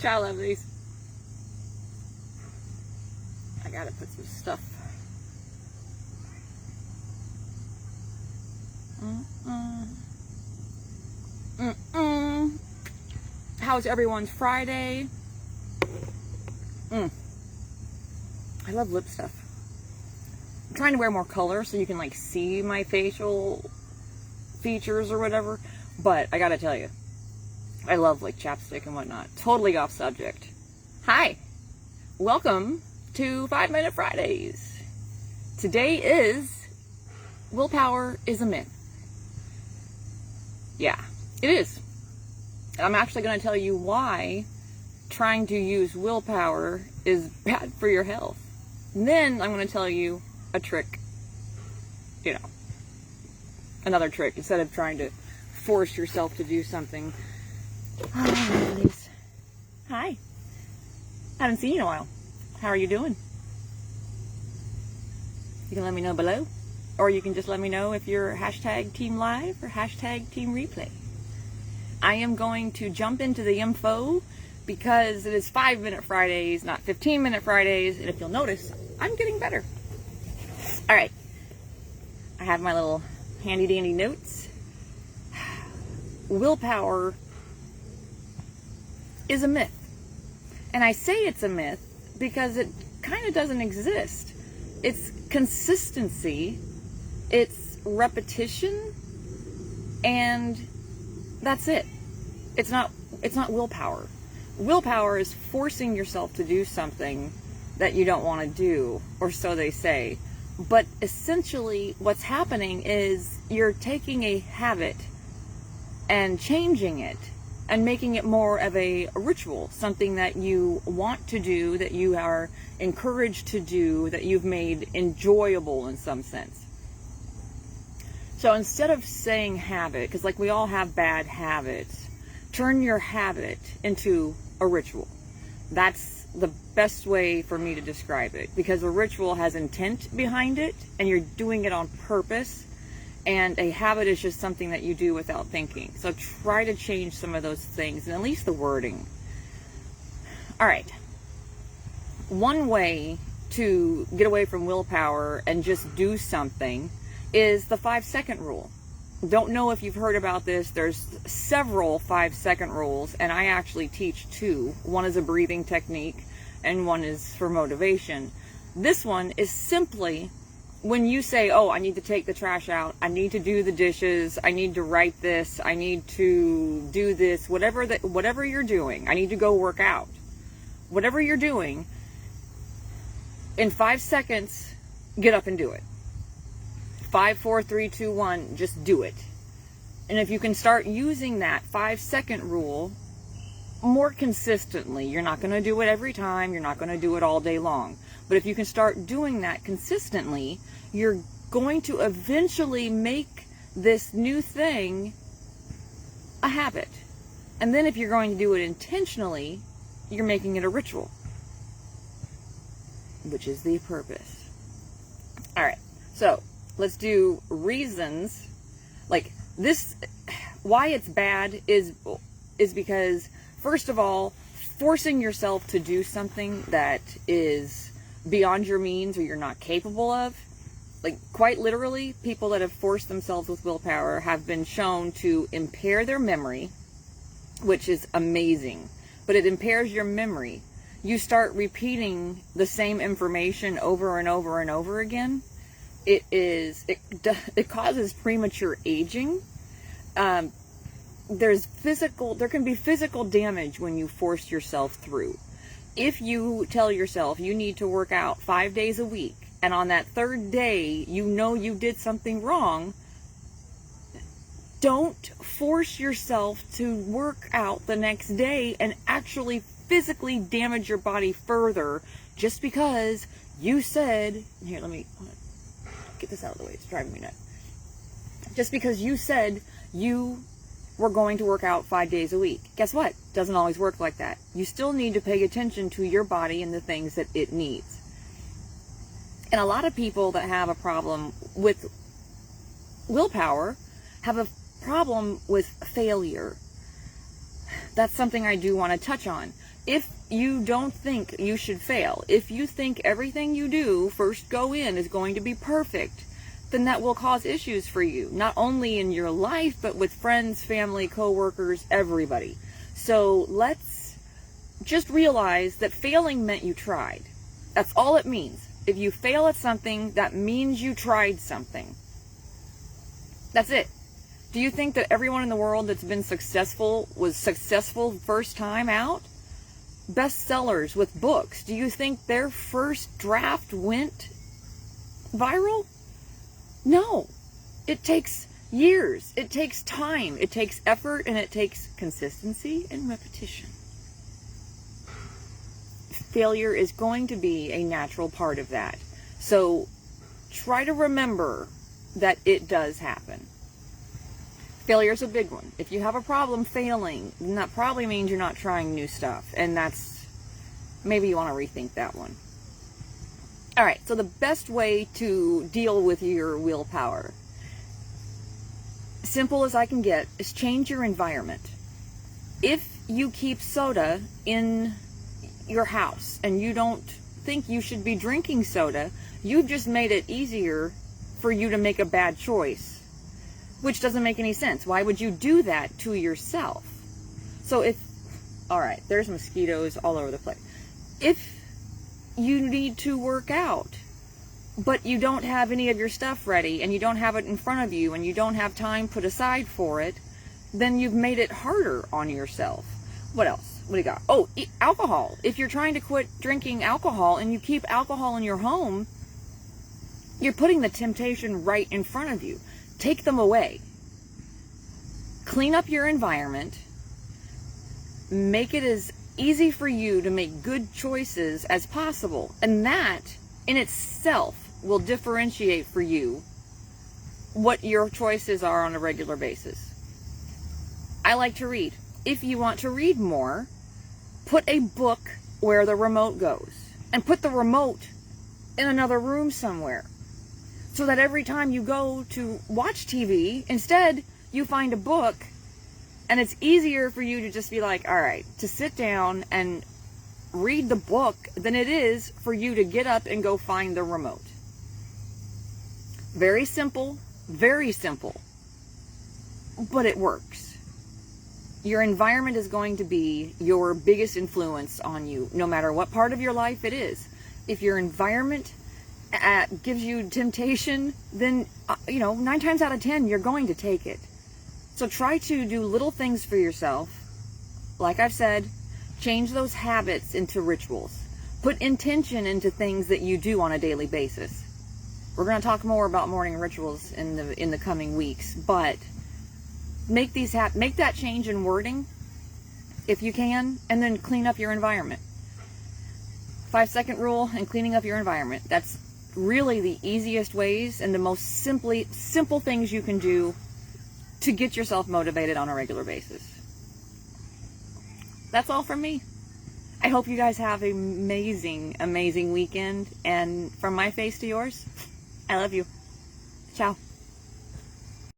Child love these. I gotta put some stuff. How's everyone's Friday? I love lip stuff. I'm trying to wear more color so you can like see my facial features or whatever, but I gotta tell you, I love like chapstick and whatnot. Totally off subject. Hi, welcome to 5 Minute Fridays. Today is willpower is a myth. Yeah, it is. And I'm actually going to tell you why trying to use willpower is bad for your health. And then I'm going to tell you a trick, another trick instead of trying to force yourself to do something. Oh, please. Hi. Haven't seen you in a while. How are you doing? You can let me know below, or you can just let me know if you're hashtag team live or hashtag team replay. I am going to jump into the info because it is 5 Minute Fridays, not 15 Minute Fridays. And if you'll notice, I'm getting better. All right. I have my little handy dandy notes. Willpower is a myth. And I say it's a myth because it kind of doesn't exist. It's consistency, it's repetition, and that's it. It's not willpower. Willpower is forcing yourself to do something that you don't want to do, or so they say. But essentially what's happening is you're taking a habit and changing it and making it more of a ritual, something that you want to do, that you are encouraged to do, that you've made enjoyable in some sense. So instead of saying habit, because like we all have bad habits, turn your habit into a ritual. That's the best way for me to describe it, because a ritual has intent behind it and you're doing it on purpose, and a habit is just something that you do without thinking. So try to change some of those things, and at least the wording. All right. One way to get away from willpower and just do something is the 5-second rule. Don't know if you've heard about this. There's several 5-second rules, and I actually teach two. One is a breathing technique, and one is for motivation. This one is simply when you say, oh, I need to take the trash out, I need to do the dishes, I need to write this, I need to do this, whatever you're doing, I need to go work out. Whatever you're doing, in 5 seconds, get up and do it. 5, 4, 3, 2, 1, just do it. And if you can start using that 5-second rule more consistently, you're not going to do it every time, you're not going to do it all day long. But if you can start doing that consistently, you're going to eventually make this new thing a habit. And then if you're going to do it intentionally, you're making it a ritual, which is the purpose. All right, so let's do reasons. Like this, why it's bad is because, first of all, forcing yourself to do something that is beyond your means or you're not capable of, like quite literally, people that have forced themselves with willpower have been shown to impair their memory, which is amazing, but it impairs your memory. You start repeating the same information over and over and over again. It causes premature aging. There can be physical damage when you force yourself through. If you tell yourself you need to work out 5 days a week, and on that third day you know you did something wrong, don't force yourself to work out the next day and actually physically damage your body further just because you said, here, let me get this out of the way, it's driving me nuts. Just because you said you were going to work out 5 days a week. Guess what? Doesn't always work like that. You still need to pay attention to your body and the things that it needs. And a lot of people that have a problem with willpower have a problem with failure. that's something I do want to touch on. If you don't think you should fail, if you think everything you do first go in is going to be perfect, then that will cause issues for you, not only in your life, but with friends, family, coworkers, everybody. So let's just realize that failing meant you tried. That's all it means. If you fail at something, that means you tried something. That's it. Do you think that everyone in the world that's been successful was successful first time out? Bestsellers with books, do you think their first draft went viral? No. It takes years. It takes time. It takes effort, and it takes consistency and repetition. Failure is going to be a natural part of that. So try to remember that it does happen. Failure is a big one. If you have a problem failing, then that probably means you're not trying new stuff. And that's, maybe you want to rethink that one. All right, so the best way to deal with your willpower, simple as I can get, is change your environment. If you keep soda in your house and you don't think you should be drinking soda, you've just made it easier for you to make a bad choice, which doesn't make any sense. Why would you do that to yourself? So all right, there's mosquitoes all over the place. If you need to work out, but you don't have any of your stuff ready, and you don't have it in front of you, and you don't have time put aside for it, then you've made it harder on yourself. What else? What do you got? Oh, alcohol. If you're trying to quit drinking alcohol and you keep alcohol in your home, you're putting the temptation right in front of you. Take them away. Clean up your environment. Make it as easy for you to make good choices as possible. And that in itself will differentiate for you what your choices are on a regular basis. I like to read. If you want to read more, put a book where the remote goes, and put the remote in another room somewhere, so that every time you go to watch TV, instead you find a book, and it's easier for you to just be like, all right, to sit down and read the book than it is for you to get up and go find the remote. Very simple, but it works. Your environment is going to be your biggest influence on you, no matter what part of your life it is. If your environment gives you temptation, then, 9 times out of 10, you're going to take it. So try to do little things for yourself. Like I've said, change those habits into rituals. Put intention into things that you do on a daily basis. We're going to talk more about morning rituals in the coming weeks, but make that change in wording if you can, and then clean up your environment. 5-second rule and cleaning up your environment. That's really the easiest ways and the most simple things you can do to get yourself motivated on a regular basis. That's all from me. I hope you guys have an amazing weekend, and from my face to yours, I love you. Ciao.